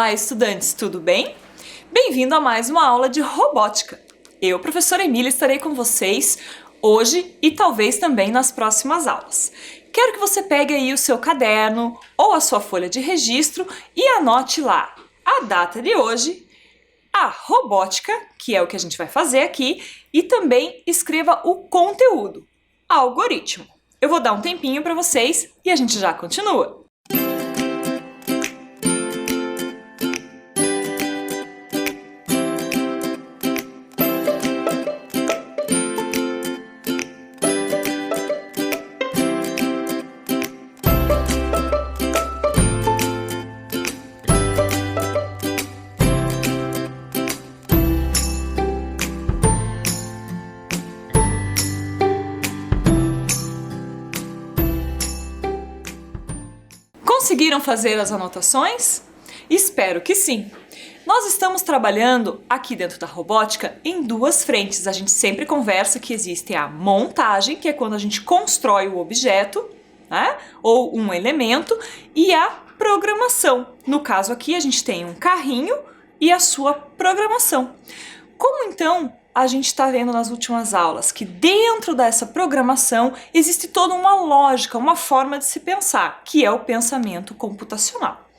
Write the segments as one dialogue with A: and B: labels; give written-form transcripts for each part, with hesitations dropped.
A: Olá, estudantes, tudo bem? Bem-vindo a mais uma aula de robótica. Eu, professora Emília, estarei com vocês hoje e talvez também nas próximas aulas. Quero que você pegue aí o seu caderno ou a sua folha de registro e anote lá a data de hoje, a robótica, que é o que a gente vai fazer aqui, e também escreva o conteúdo, algoritmo. Eu vou dar um tempinho para vocês e a gente já continua. Conseguiram fazer as anotações? Espero que sim! Nós estamos trabalhando aqui dentro da robótica em duas frentes. A gente sempre conversa que existe a montagem, que é quando a gente constrói o objeto, né? Ou um elemento, e a programação. No caso aqui a gente tem um carrinho e a sua programação. Como então a gente está vendo nas últimas aulas que dentro dessa programação existe toda uma lógica, uma forma de se pensar, que é o pensamento computacional.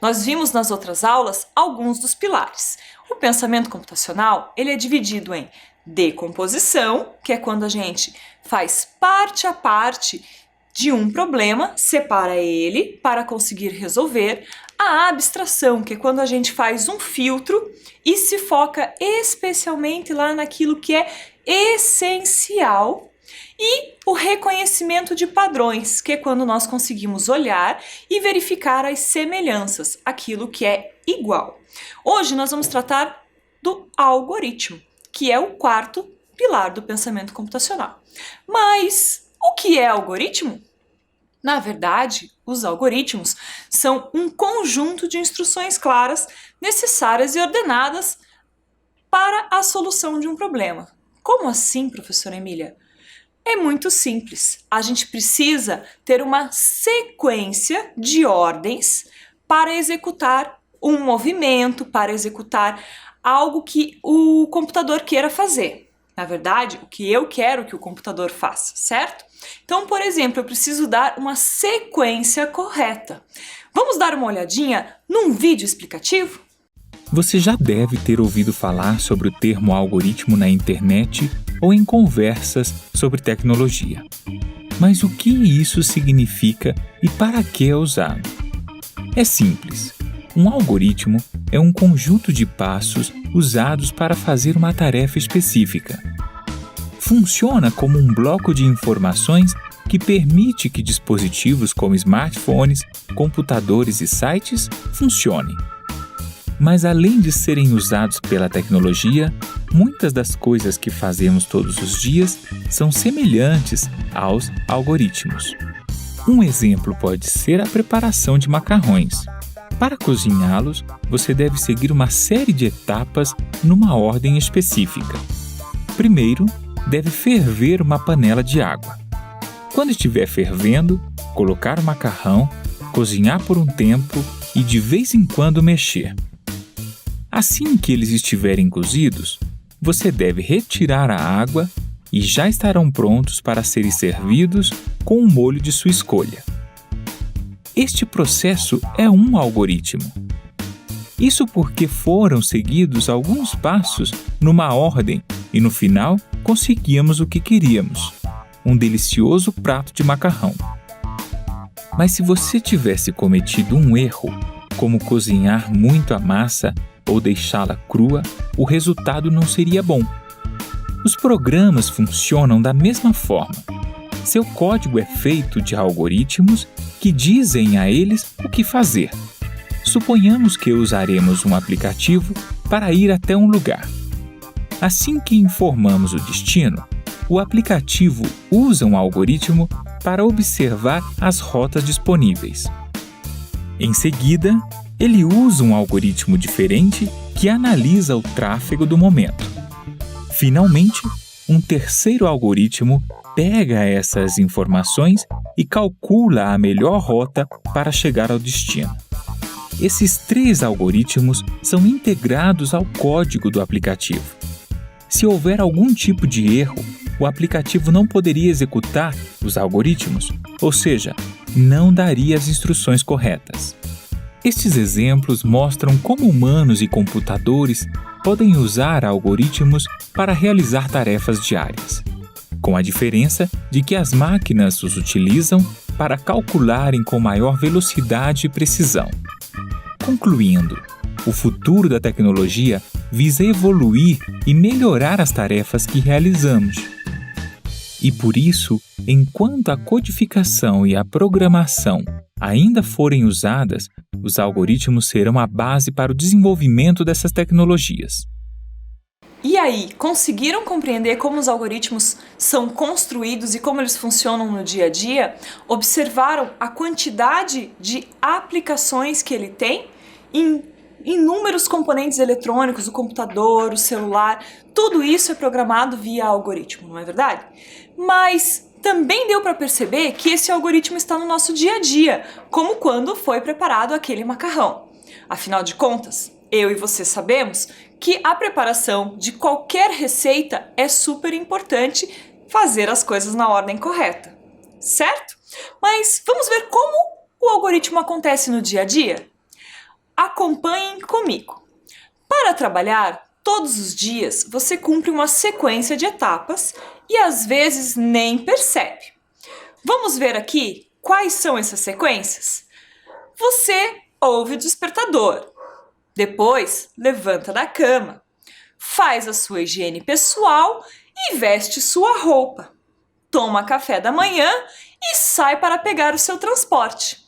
A: Nós vimos nas outras aulas alguns dos pilares. O pensamento computacional, ele é dividido em decomposição, que é quando a gente faz parte a parte de um problema, separa ele para conseguir resolver. A abstração, que é quando a gente faz um filtro e se foca especialmente lá naquilo que é essencial. E o reconhecimento de padrões, que é quando nós conseguimos olhar e verificar as semelhanças, aquilo que é igual. Hoje nós vamos tratar do algoritmo, que é o quarto pilar do pensamento computacional. Mas o que é algoritmo? Na verdade, os algoritmos são um conjunto de instruções claras, necessárias e ordenadas para a solução de um problema. Como assim, professora Emília? É muito simples. A gente precisa ter uma sequência de ordens para executar um movimento, para executar algo que o computador queira fazer. Na verdade, o que eu quero que o computador faça, certo? Então, por exemplo, eu preciso dar uma sequência correta. Vamos dar uma olhadinha num vídeo explicativo?
B: Você já deve ter ouvido falar sobre o termo algoritmo na internet ou em conversas sobre tecnologia. Mas o que isso significa e para que é usado? É simples. Um algoritmo é um conjunto de passos usados para fazer uma tarefa específica. Funciona como um bloco de informações que permite que dispositivos como smartphones, computadores e sites funcionem. Mas além de serem usados pela tecnologia, muitas das coisas que fazemos todos os dias são semelhantes aos algoritmos. Um exemplo pode ser a preparação de macarrões. Para cozinhá-los, você deve seguir uma série de etapas numa ordem específica. Primeiro, deve ferver uma panela de água. Quando estiver fervendo, colocar o macarrão, cozinhar por um tempo e de vez em quando mexer. Assim que eles estiverem cozidos, você deve retirar a água e já estarão prontos para serem servidos com um molho de sua escolha. Este processo é um algoritmo. Isso porque foram seguidos alguns passos numa ordem e no final conseguíamos o que queríamos, um delicioso prato de macarrão. Mas se você tivesse cometido um erro, como cozinhar muito a massa ou deixá-la crua, o resultado não seria bom. Os programas funcionam da mesma forma. Seu código é feito de algoritmos que dizem a eles o que fazer. Suponhamos que usaremos um aplicativo para ir até um lugar. Assim que informamos o destino, o aplicativo usa um algoritmo para observar as rotas disponíveis. Em seguida, ele usa um algoritmo diferente que analisa o tráfego do momento. Finalmente, um terceiro algoritmo pega essas informações e calcula a melhor rota para chegar ao destino. Esses 3 algoritmos são integrados ao código do aplicativo. Se houver algum tipo de erro, o aplicativo não poderia executar os algoritmos, ou seja, não daria as instruções corretas. Estes exemplos mostram como humanos e computadores podem usar algoritmos para realizar tarefas diárias, com a diferença de que as máquinas os utilizam para calcularem com maior velocidade e precisão. Concluindo, o futuro da tecnologia visa evoluir e melhorar as tarefas que realizamos. E por isso, enquanto a codificação e a programação ainda forem usadas, os algoritmos serão a base para o desenvolvimento dessas tecnologias.
A: E aí, conseguiram compreender como os algoritmos são construídos e como eles funcionam no dia a dia? Observaram a quantidade de aplicações que ele tem em inúmeros componentes eletrônicos, o computador, o celular, tudo isso é programado via algoritmo, não é verdade? Mas também deu para perceber que esse algoritmo está no nosso dia a dia, como quando foi preparado aquele macarrão. Afinal de contas, eu e você sabemos que a preparação de qualquer receita é super importante fazer as coisas na ordem correta, certo? Mas vamos ver como o algoritmo acontece no dia a dia? Acompanhem comigo. Para trabalhar, todos os dias você cumpre uma sequência de etapas e às vezes nem percebe. Vamos ver aqui quais são essas sequências? Você ouve o despertador, depois levanta da cama, faz a sua higiene pessoal e veste sua roupa, toma café da manhã e sai para pegar o seu transporte.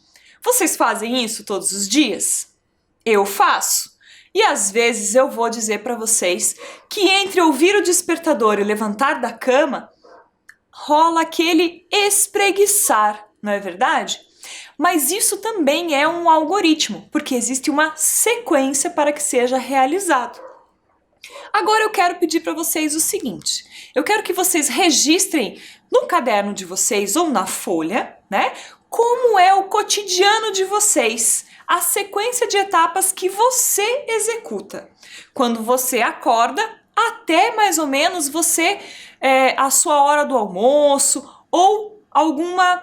A: Vocês fazem isso todos os dias? Eu faço. E às vezes eu vou dizer para vocês que entre ouvir o despertador e levantar da cama, rola aquele espreguiçar, não é verdade? Mas isso também é um algoritmo, porque existe uma sequência para que seja realizado. Agora eu quero pedir para vocês o seguinte, eu quero que vocês registrem no caderno de vocês ou na folha, né, como é o cotidiano de vocês, a sequência de etapas que você executa. Quando você acorda, até mais ou menos a sua hora do almoço ou alguma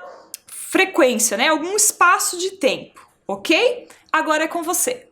A: frequência, né? Algum espaço de tempo, ok? Agora é com você.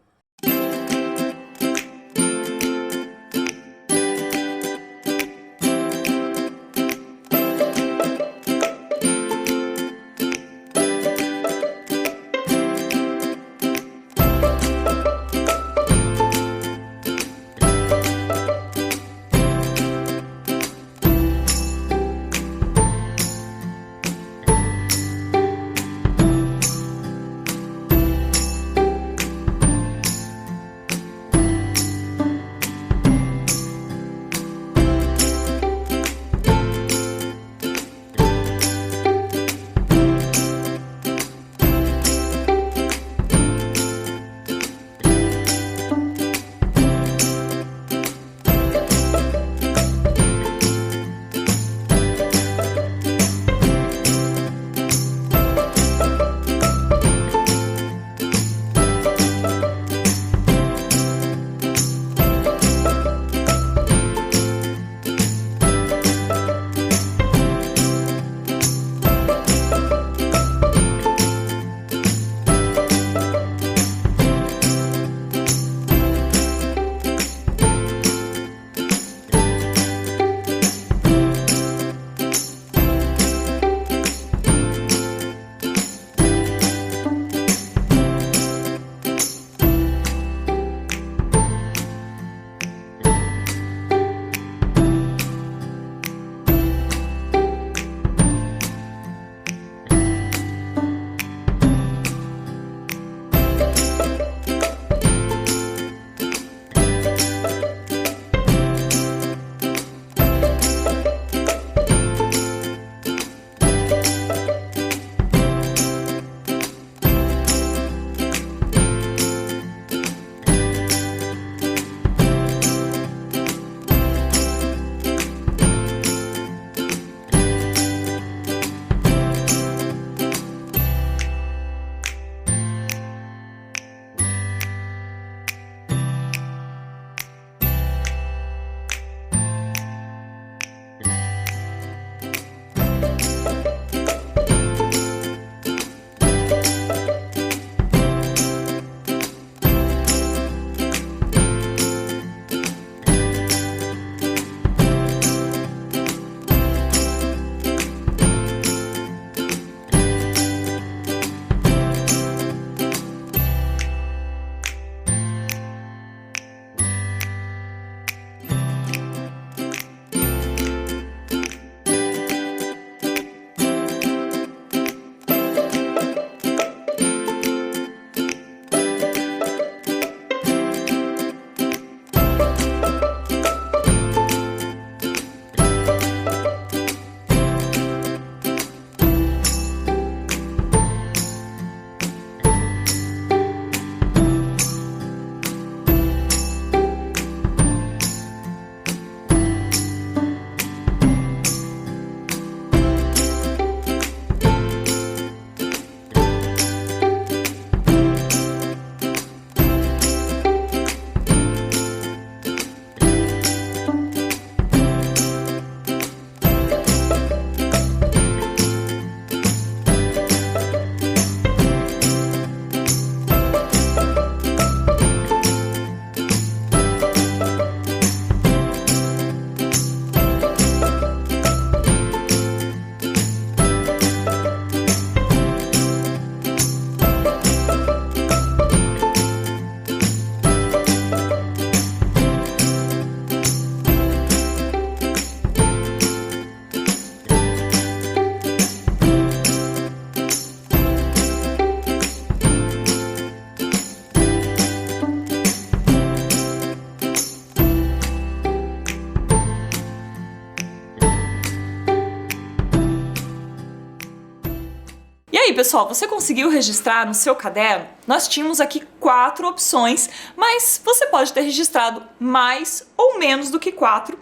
A: aí, pessoal, você conseguiu registrar no seu caderno? Nós tínhamos aqui 4 opções, mas você pode ter registrado mais ou menos do que 4,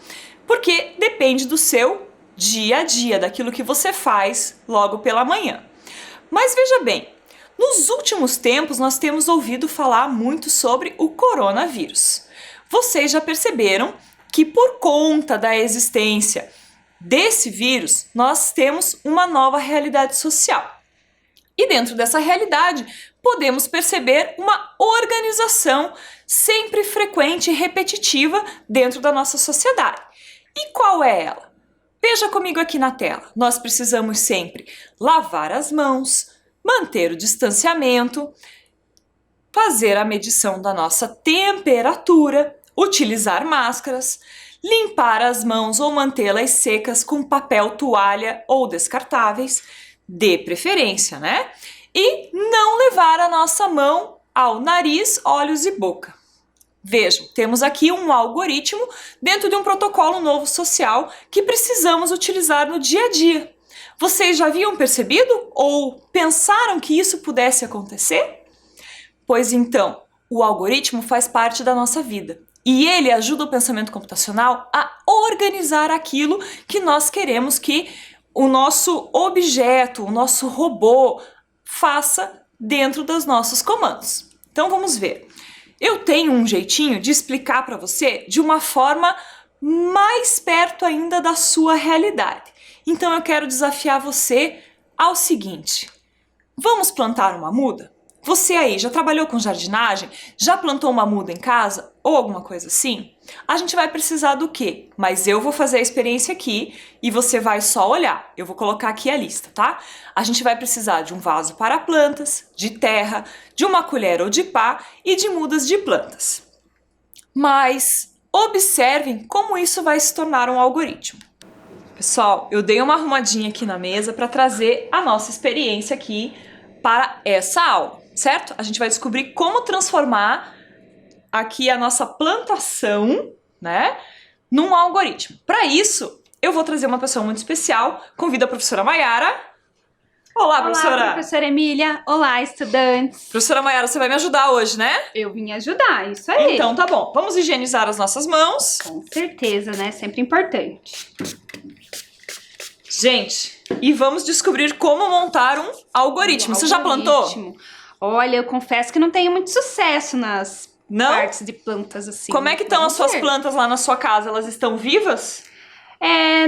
A: porque depende do seu dia a dia, daquilo que você faz logo pela manhã. Mas veja bem, nos últimos tempos nós temos ouvido falar muito sobre o coronavírus. Vocês já perceberam que por conta da existência desse vírus, nós temos uma nova realidade social. E dentro dessa realidade, podemos perceber uma organização sempre frequente e repetitiva dentro da nossa sociedade. E qual é ela? Veja comigo aqui na tela. Nós precisamos sempre lavar as mãos, manter o distanciamento, fazer a medição da nossa temperatura, utilizar máscaras, limpar as mãos ou mantê-las secas com papel toalha ou descartáveis, de preferência, né? E não levar a nossa mão ao nariz, olhos e boca. Vejam, temos aqui um algoritmo dentro de um protocolo novo social que precisamos utilizar no dia a dia. Vocês já haviam percebido ou pensaram que isso pudesse acontecer? Pois então, o algoritmo faz parte da nossa vida. E ele ajuda o pensamento computacional a organizar aquilo que nós queremos que o nosso objeto, o nosso robô, faça dentro dos nossos comandos. Então vamos ver. Eu tenho um jeitinho de explicar para você de uma forma mais perto ainda da sua realidade. Então eu quero desafiar você ao seguinte: vamos plantar uma muda? Você aí já trabalhou com jardinagem? Já plantou uma muda em casa? Ou alguma coisa assim? A gente vai precisar do quê? Mas eu vou fazer a experiência aqui e você vai só olhar. Eu vou colocar aqui a lista, tá? A gente vai precisar de um vaso para plantas, de terra, de uma colher ou de pá e de mudas de plantas. Mas observem como isso vai se tornar um algoritmo. Pessoal, eu dei uma arrumadinha aqui na mesa para trazer a nossa experiência aqui para essa aula, certo? A gente vai descobrir como transformar aqui a nossa plantação, né, num algoritmo. Para isso, eu vou trazer uma pessoa muito especial. Convido a professora Maiara. Olá, professora.
C: Olá, professora Emília. Olá, estudantes.
A: Professora Maiara, você vai me ajudar hoje, né?
C: Eu vim ajudar, isso aí.
A: Então tá bom. Vamos higienizar as nossas mãos.
C: Com certeza, né? Sempre importante.
A: Gente, e vamos descobrir como montar um algoritmo. Você já plantou?
C: Olha, eu confesso que não tenho muito sucesso nas partes de plantas assim.
A: Como é que estão as suas plantas lá na sua casa? Elas estão vivas?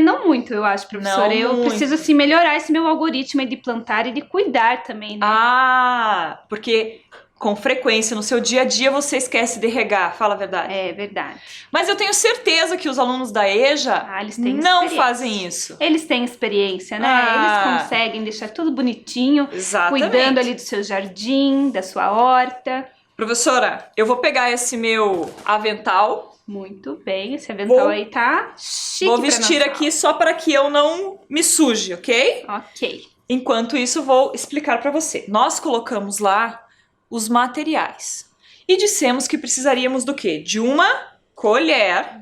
C: Não muito, eu acho, professora. Eu preciso, assim, melhorar esse meu algoritmo de plantar e de cuidar também, né?
A: Ah, porque com frequência no seu dia a dia você esquece de regar, fala a verdade.
C: É verdade.
A: Mas eu tenho certeza que os alunos da EJA
C: eles têm
A: não fazem isso.
C: Eles têm experiência, né? Eles conseguem deixar tudo bonitinho, cuidando ali do seu jardim, da sua horta.
A: Professora, eu vou pegar esse meu avental.
C: Muito bem, esse avental aí tá chique.
A: Vou vestir aqui só para que eu não me suje, ok?
C: Ok.
A: Enquanto isso, vou explicar para você. Nós colocamos lá os materiais e dissemos que precisaríamos do quê? De uma colher,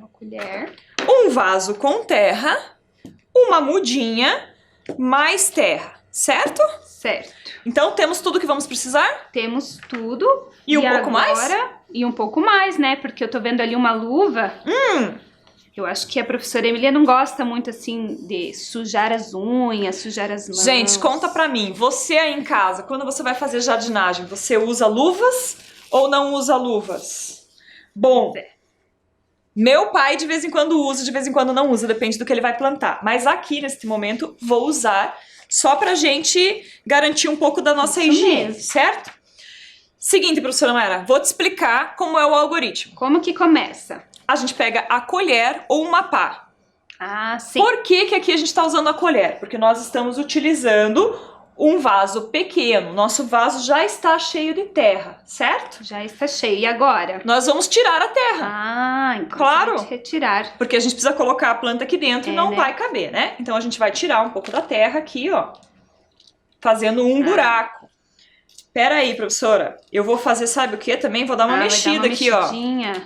A: um vaso com terra, uma mudinha, mais terra, certo?
C: Certo.
A: Então temos tudo que vamos precisar?
C: Temos tudo.
A: E um pouco mais?
C: E um pouco mais, né? Porque eu tô vendo ali uma luva. Eu acho que a professora Emília não gosta muito, assim, de sujar as unhas, sujar as mãos.
A: Gente, conta pra mim. Você aí em casa, quando você vai fazer jardinagem, você usa luvas ou não usa luvas? Bom, meu pai de vez em quando usa, de vez em quando não usa, depende do que ele vai plantar. Mas aqui, nesse momento, vou usar só pra gente garantir um pouco da nossa higiene, certo? Seguinte, professora Maiara, vou te explicar como é o algoritmo.
C: Como que começa?
A: A gente pega a colher ou uma pá.
C: Ah, sim.
A: Por que que aqui a gente está usando a colher? Porque nós estamos utilizando um vaso pequeno. Nosso vaso já está cheio de terra, certo?
C: Já está cheio. E agora?
A: Nós vamos tirar a terra.
C: Ah, então
A: claro.
C: Vamos retirar.
A: Porque a gente precisa colocar a planta aqui dentro e não vai caber, né? Então a gente vai tirar um pouco da terra aqui, ó. Fazendo um buraco. Pera aí, professora. Eu vou fazer, sabe o que também? Vou dar uma mexida aqui, ó.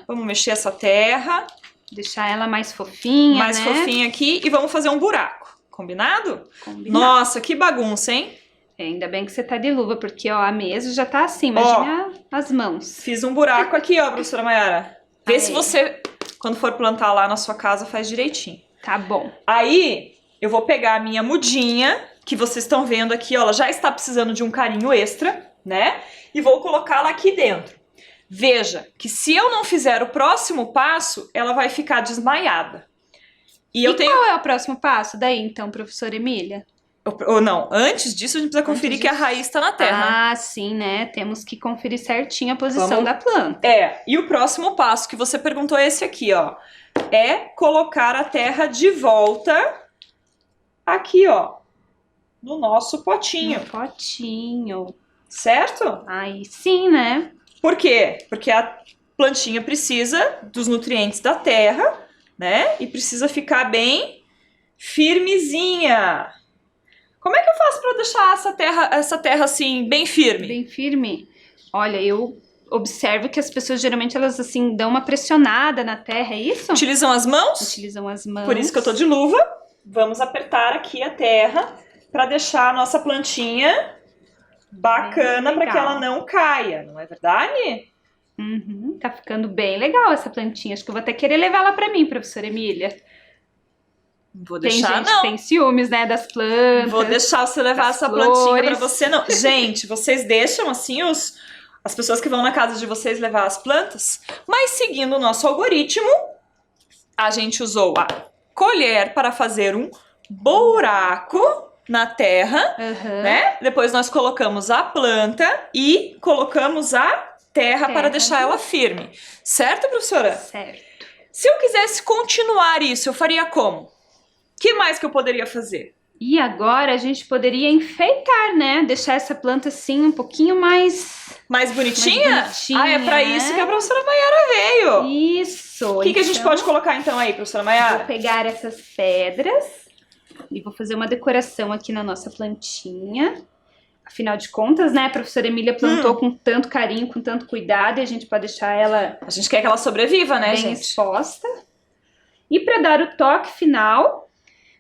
A: Vamos mexer essa terra.
C: Deixar ela mais fofinha,
A: mais fofinha aqui. E vamos fazer um buraco. Combinado?
C: Combinado.
A: Nossa, que bagunça, hein?
C: Ainda bem que você tá de luva, porque, ó, a mesa já tá assim,
A: Ó.
C: imagina as mãos.
A: Fiz um buraco aqui, ó, professora Mayara. Vê
C: Aí.
A: se você, quando for plantar lá na sua casa, faz direitinho.
C: Tá bom.
A: Aí, eu vou pegar a minha mudinha, que vocês estão vendo aqui, ó, ela já está precisando de um carinho extra, né? E vou colocá-la aqui dentro. Veja que se eu não fizer o próximo passo, ela vai ficar desmaiada. E eu tenho...
C: qual é o próximo passo daí, então, professora Emília?
A: Ou não, antes disso a gente precisa conferir que a raiz está na terra.
C: Ah, sim, né? Temos que conferir certinho a posição
A: Vamos-
C: da planta.
A: E o próximo passo que você perguntou é esse aqui, ó. É colocar a terra de volta aqui, ó, no nosso potinho,
C: Um potinho.
A: certo?
C: Aí sim, né?
A: Por quê? Porque a plantinha precisa dos nutrientes da terra, né? E precisa ficar bem firmezinha. Como é que eu faço para deixar essa terra assim bem firme?
C: Bem firme. Olha, eu observo que as pessoas geralmente elas assim dão uma pressionada na terra, é isso?
A: Utilizam as mãos?
C: Utilizam as mãos.
A: Por isso que eu tô de luva. Vamos apertar aqui a terra para deixar a nossa plantinha bacana
C: Bem
A: para que
C: legal.
A: ela não caia, não é verdade?
C: Uhum, tá ficando bem legal essa plantinha. Acho que eu vou até querer levar ela pra mim, professora Emília.
A: Não vou
C: Tem
A: deixar,
C: gente
A: não.
C: que tem ciúmes, né, das plantas.
A: Não vou deixar você levar
C: das
A: essa plantinha para
C: flores.
A: você, não. Gente, vocês deixam assim as pessoas que vão na casa de vocês levar as plantas? Mas seguindo o nosso algoritmo, a gente usou a colher para fazer um buraco na terra,
C: Aham.
A: né? Depois nós colocamos a planta e colocamos a terra para
C: Terra.
A: deixar ela firme. Certo, professora?
C: Certo.
A: Se eu quisesse continuar isso, eu faria como? O que mais que eu poderia fazer?
C: E agora a gente poderia enfeitar, né? Deixar essa planta assim um pouquinho mais...
A: Mais bonitinha?
C: Mais bonitinha,
A: Ah, é pra
C: né?
A: isso que a professora Mayara veio.
C: Isso.
A: O que a gente
C: Então,
A: pode colocar então aí, professora
C: vou
A: Mayara?
C: pegar essas pedras e vou fazer uma decoração aqui na nossa plantinha. Afinal de contas, né, a professora Emília plantou com tanto carinho, com tanto cuidado, e a gente pode deixar ela
A: A gente quer que ela sobreviva, né,
C: bem
A: gente?
C: exposta. E para dar o toque final,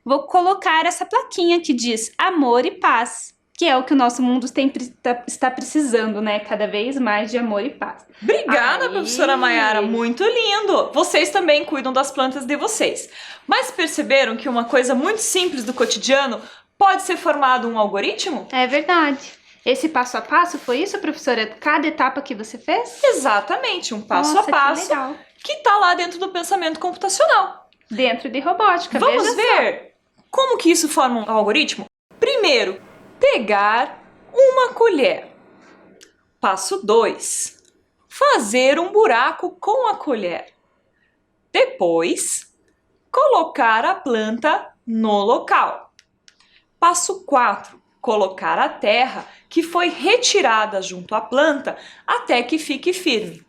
C: vou colocar essa plaquinha que diz amor e paz, que é o que o nosso mundo está precisando, né, cada vez mais de amor e paz.
A: Obrigada,
C: Aí.
A: professora Mayara, muito lindo. Vocês também cuidam das plantas de vocês. Mas perceberam que uma coisa muito simples do cotidiano pode ser formado um algoritmo?
C: É verdade. Esse passo a passo foi isso, professora? Cada etapa que você fez?
A: Exatamente, um passo
C: Nossa,
A: a passo
C: que legal.
A: que tá lá dentro do pensamento computacional.
C: Dentro de robótica,
A: Vamos
C: veja
A: ver como que isso forma um algoritmo? Primeiro, pegar uma colher. Passo 2, fazer um buraco com a colher. Depois, colocar a planta no local. Passo 4, colocar a terra que foi retirada junto à planta até que fique firme.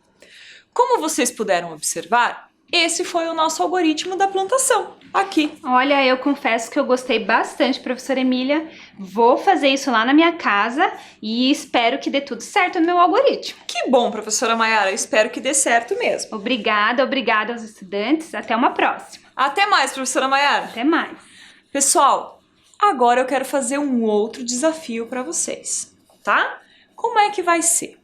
A: Como vocês puderam observar, esse foi o nosso algoritmo da plantação, aqui.
C: só. Olha, eu confesso que eu gostei bastante, professora Emília. Vou fazer isso lá na minha casa e espero que dê tudo certo no meu algoritmo.
A: Que bom, professora Mayara, eu espero que dê certo mesmo.
C: Obrigada aos estudantes. Até uma próxima.
A: Até mais, professora Mayara.
C: Até mais.
A: Pessoal, agora eu quero fazer um outro desafio para vocês, tá? Como é que vai ser?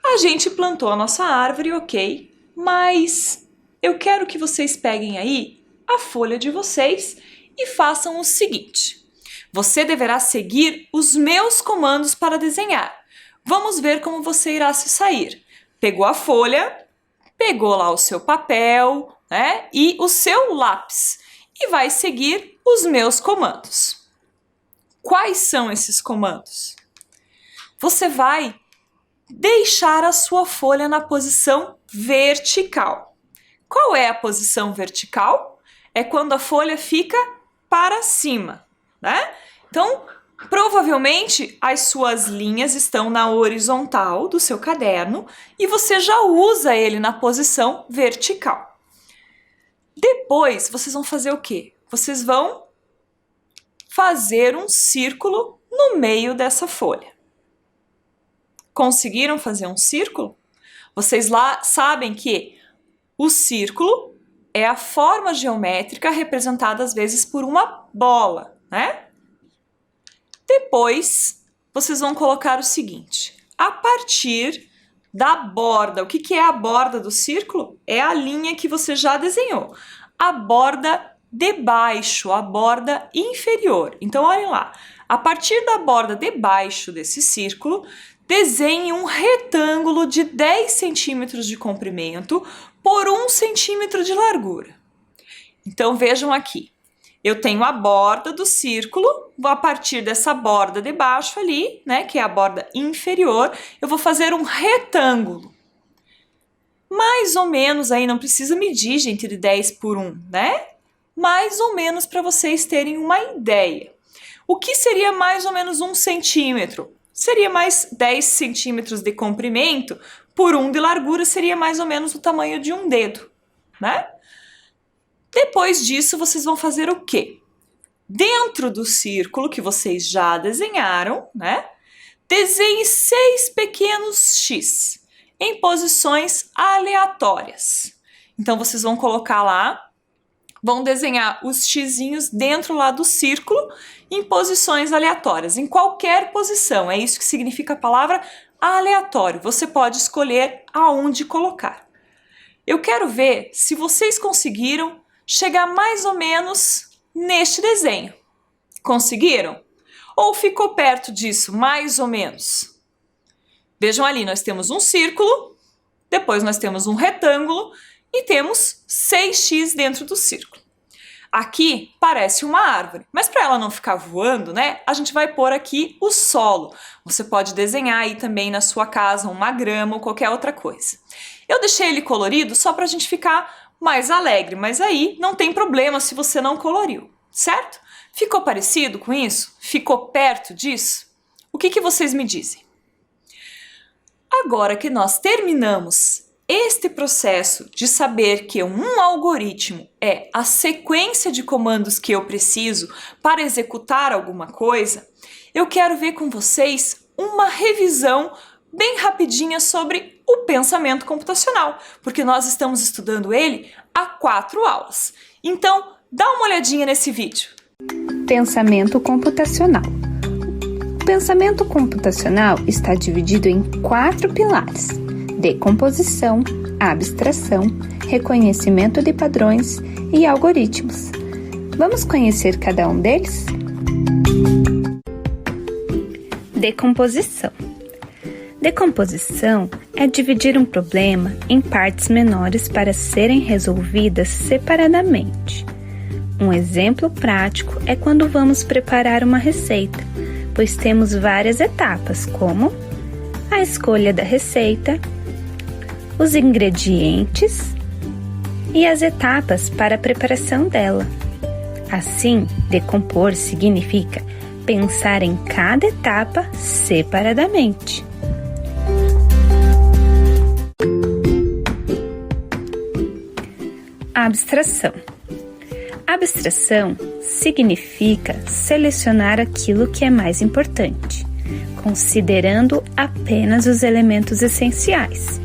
A: A gente plantou a nossa árvore, ok, mas eu quero que vocês peguem aí a folha de vocês e façam o seguinte. Você deverá seguir os meus comandos para desenhar. Vamos ver como você irá se sair. Pegou a folha, pegou lá o seu papel, né, e o seu lápis e vai seguir os meus comandos. Quais são esses comandos? Você vai deixar a sua folha na posição vertical. Qual é a posição vertical? É quando a folha fica para cima, né? Então, provavelmente as suas linhas estão na horizontal do seu caderno e você já usa ele na posição vertical. Depois, vocês vão fazer o quê? Vocês vão fazer um círculo no meio dessa folha. Conseguiram fazer um círculo? Vocês lá sabem que o círculo é a forma geométrica representada às vezes por uma bola, né? Depois, vocês vão colocar o seguinte: a partir da borda, o que é a borda do círculo? É a linha que você já desenhou. A borda de baixo, a borda inferior. Então, olhem lá. A partir da borda de baixo desse círculo, desenhe um retângulo de 10 centímetros de comprimento por 1 centímetro de largura. Então, vejam aqui. Eu tenho a borda do círculo, a partir dessa borda de baixo ali, né, que é a borda inferior, eu vou fazer um retângulo. Mais ou menos, aí não precisa medir, gente, de 10 por 1, né? Mais ou menos para vocês terem uma ideia. O que seria mais ou menos 1 centímetro? Seria mais 10 centímetros de comprimento por 1 de largura, seria mais ou menos o tamanho de um dedo, né? Depois disso, vocês vão fazer o quê? Dentro do círculo que vocês já desenharam, né? Desenhe 6 pequenos X em posições aleatórias. Então, vocês vão colocar lá, vão desenhar os xizinhos dentro lá do círculo em posições aleatórias, em qualquer posição. É isso que significa a palavra aleatório. Você pode escolher aonde colocar. Eu quero ver se vocês conseguiram chegar mais ou menos neste desenho. Conseguiram? Ou ficou perto disso, mais ou menos? Vejam ali, nós temos um círculo, depois nós temos um retângulo e temos 6x dentro do círculo. Aqui parece uma árvore, mas para ela não ficar voando, né, a gente vai pôr aqui o solo. Você pode desenhar aí também na sua casa uma grama ou qualquer outra coisa. Eu deixei ele colorido só para a gente ficar mais alegre, mas aí não tem problema se você não coloriu, certo? Ficou parecido com isso? Ficou perto disso? O que vocês me dizem? Agora que nós terminamos este processo de saber que um algoritmo é a sequência de comandos que eu preciso para executar alguma coisa, eu quero ver com vocês uma revisão bem rapidinha sobre o pensamento computacional, porque nós estamos estudando ele há 4 aulas. Então, dá uma olhadinha nesse vídeo.
C: Pensamento computacional. O pensamento computacional está dividido em 4 pilares: decomposição, abstração, reconhecimento de padrões e algoritmos. Vamos conhecer cada um deles? Decomposição. Decomposição é dividir um problema em partes menores para serem resolvidas separadamente. Um exemplo prático é quando vamos preparar uma receita, pois temos várias etapas, como a escolha da receita, os ingredientes e as etapas para a preparação dela. Assim, decompor significa pensar em cada etapa separadamente. Abstração. Abstração significa selecionar aquilo que é mais importante, considerando apenas os elementos essenciais.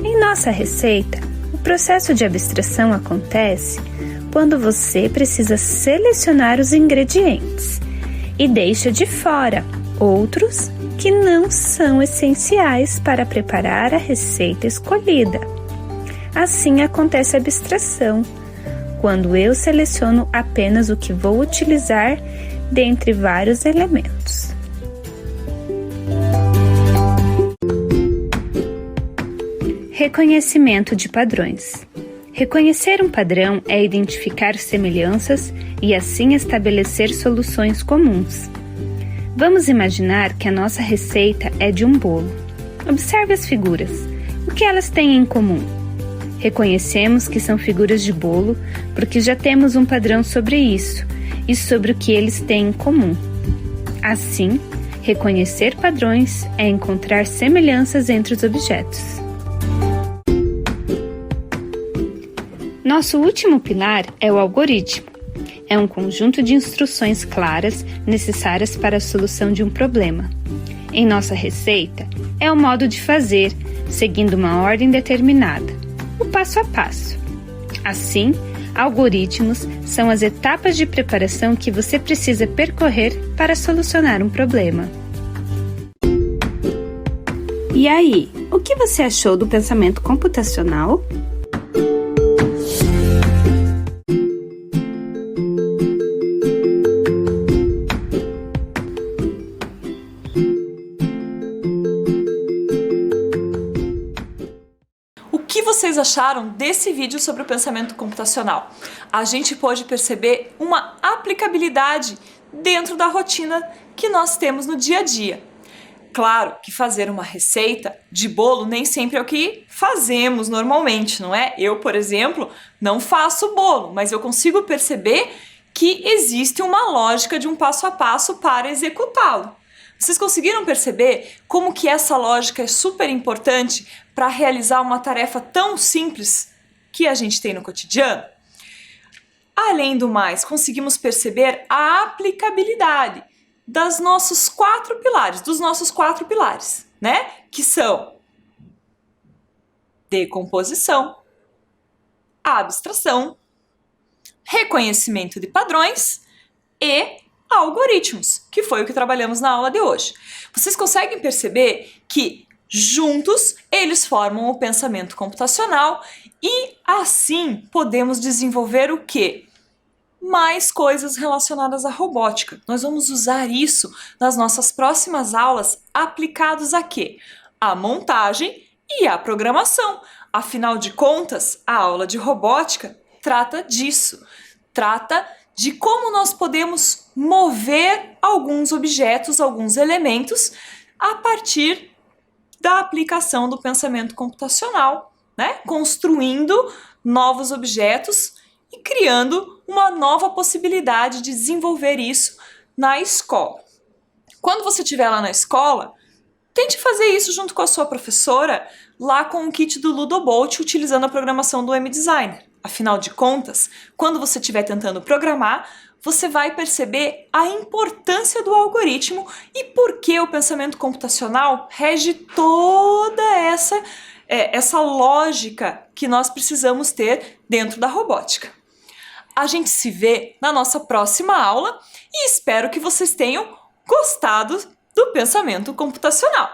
C: Em nossa receita, o processo de abstração acontece quando você precisa selecionar os ingredientes e deixa de fora outros que não são essenciais para preparar a receita escolhida. Assim acontece a abstração, quando eu seleciono apenas o que vou utilizar dentre vários elementos. Reconhecimento de padrões. Reconhecer um padrão é identificar semelhanças e assim estabelecer soluções comuns. Vamos imaginar que a nossa receita é de um bolo. Observe as figuras. O que elas têm em comum? Reconhecemos que são figuras de bolo porque já temos um padrão sobre isso e sobre o que eles têm em comum. Assim, reconhecer padrões é encontrar semelhanças entre os objetos. Nosso último pilar é o algoritmo. É um conjunto de instruções claras necessárias para a solução de um problema. Em nossa receita, é o modo de fazer, seguindo uma ordem determinada, o passo a passo. Assim, Algoritmos são as etapas de preparação que você precisa percorrer para solucionar um problema. E aí, o que você achou do pensamento computacional?
A: O que vocês acharam desse vídeo sobre o pensamento computacional? A gente pode perceber uma aplicabilidade dentro da rotina que nós temos no dia a dia. Claro que fazer uma receita de bolo nem sempre é o que fazemos normalmente, não é? Eu, por exemplo, não faço bolo, mas eu consigo perceber que existe uma lógica de um passo a passo para executá-lo. Vocês conseguiram perceber como que essa lógica é super importante para realizar uma tarefa tão simples que a gente tem no cotidiano? Além do mais, conseguimos perceber a aplicabilidade dos nossos quatro pilares, né? Que são decomposição, abstração, reconhecimento de padrões e algoritmos, que foi o que trabalhamos na aula de hoje. Vocês conseguem perceber que juntos eles formam o pensamento computacional e assim podemos desenvolver o quê? Mais coisas relacionadas à robótica. Nós vamos usar isso nas nossas próximas aulas aplicados a quê? A montagem e a programação. Afinal de contas, a aula de robótica trata disso. Trata de como nós podemos mover alguns objetos, alguns elementos, a partir da aplicação do pensamento computacional, né? Construindo novos objetos e criando uma nova possibilidade de desenvolver isso na escola. Quando você estiver lá na escola, tente fazer isso junto com a sua professora, lá com o kit do Ludobolt, utilizando a programação do M-Designer. Afinal de contas, quando você estiver tentando programar, você vai perceber a importância do algoritmo e por que o pensamento computacional rege toda essa lógica que nós precisamos ter dentro da robótica. A gente se vê na nossa próxima aula e espero que vocês tenham gostado do pensamento computacional.